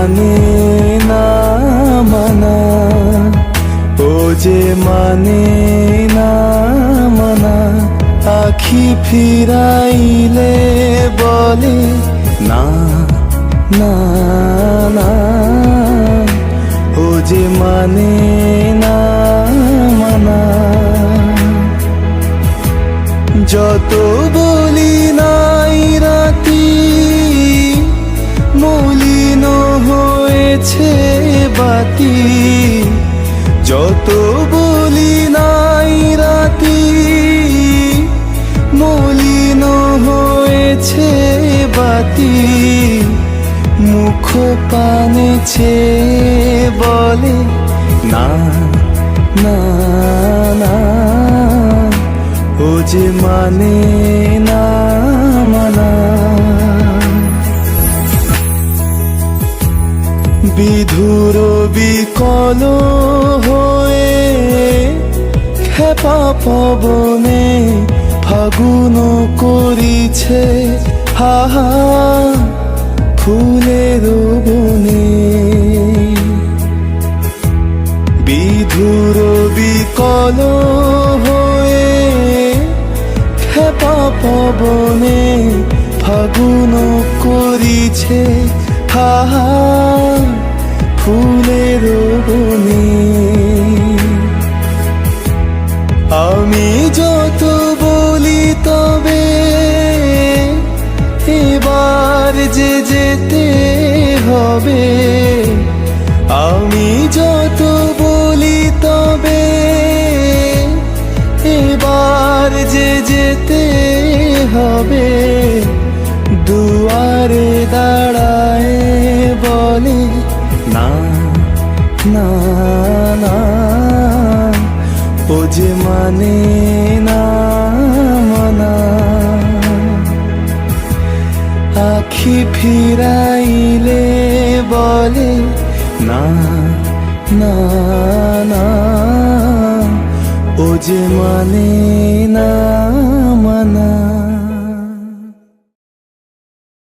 মানে না মানা, ও যে মানে না মানা। আখি ফিরাইলে বলে না না না, ও যে মানে না মানা। যত বলি নাই রাতি, মলিন হয়েছে বাতি। যত বলি নাই রাতি, মলিন হয়েছে বাতি। মুখ পানে চেয়ে বলে না না না, ও যে মানে না মানা। বিধুর বিকল হয়ে খেপা পবনে ফাগুন করিছে হাহা ফুলের বনে। বিধুর বিকল হয়ে খেপা পবনে ফাগুন করিছে হাহা ফুলের বনে। আমি যত বলি তবে এবার যে যেতে হবে। আমি যত বলি তবে এবার যে যেতে হবে। দুয়ারে দাঁড়ায় বলে না না না, ও যে মানে না মানা। আখি ফিরাইলে বলে না না না, ও যে মানে না মানা।